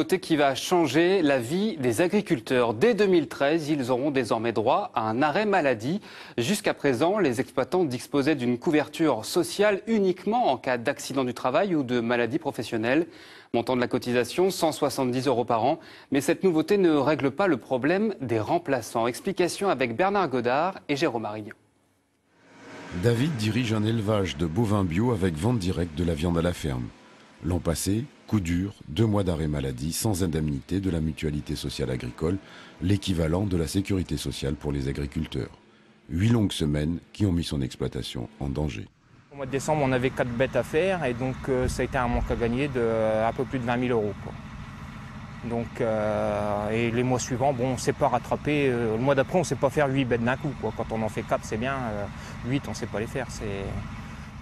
Côté qui va changer la vie des agriculteurs. Dès 2013, ils auront désormais droit à un arrêt maladie. Jusqu'à présent, les exploitants disposaient d'une couverture sociale uniquement en cas d'accident du travail ou de maladie professionnelle. Montant de la cotisation, 170 € par an. Mais cette nouveauté ne règle pas le problème des remplaçants. Explication avec Bernard Godard et Jérôme Arignan. David dirige un élevage de bovins bio avec vente directe de la viande à la ferme. L'an passé, coup dur, 2 mois d'arrêt maladie sans indemnité de la mutualité sociale agricole, l'équivalent de la sécurité sociale pour les agriculteurs. 8 longues semaines qui ont mis son exploitation en danger. Au mois de décembre, on avait 4 bêtes à faire et donc ça a été un manque à gagner de un peu plus de 20 000 €. Donc, et les mois suivants, bon, on ne sait pas rattraper. Le mois d'après, on ne sait pas faire 8 bêtes d'un coup, quoi. Quand on en fait 4, c'est bien. 8, on ne sait pas les faire.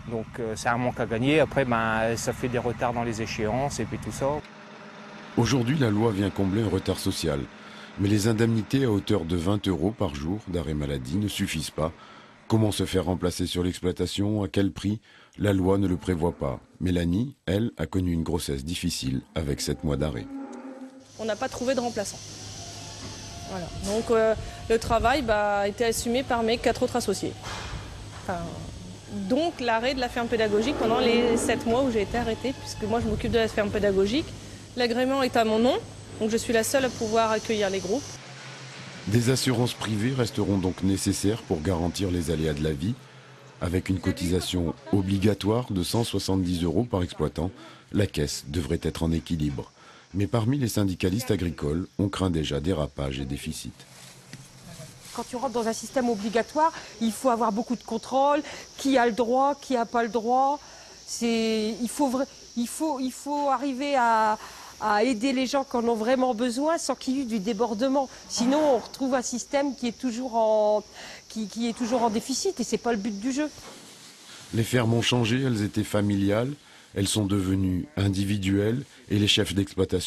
Donc c'est un manque à gagner. Après, ça fait des retards dans les échéances et puis tout ça. Aujourd'hui, la loi vient combler un retard social. Mais les indemnités à hauteur de 20 € par jour d'arrêt maladie ne suffisent pas. Comment se faire remplacer sur l'exploitation? À quel prix? La loi ne le prévoit pas. Mélanie, elle, a connu une grossesse difficile avec 7 mois d'arrêt. On n'a pas trouvé de remplaçant. Voilà. Donc le travail a été assumé par mes 4 autres associés. Donc l'arrêt de la ferme pédagogique pendant les 7 mois où j'ai été arrêtée, puisque moi je m'occupe de la ferme pédagogique. L'agrément est à mon nom, donc je suis la seule à pouvoir accueillir les groupes. Des assurances privées resteront donc nécessaires pour garantir les aléas de la vie. Avec une cotisation obligatoire de 170 € par exploitant, la caisse devrait être en équilibre. Mais parmi les syndicalistes agricoles, on craint déjà dérapage et déficit. Quand tu rentres dans un système obligatoire, il faut avoir beaucoup de contrôle. Qui a le droit, qui n'a pas le droit. Il faut arriver à aider les gens qui en ont vraiment besoin sans qu'il y ait du débordement. Sinon, on retrouve un système qui est toujours en déficit et ce n'est pas le but du jeu. Les fermes ont changé, elles étaient familiales, elles sont devenues individuelles et les chefs d'exploitation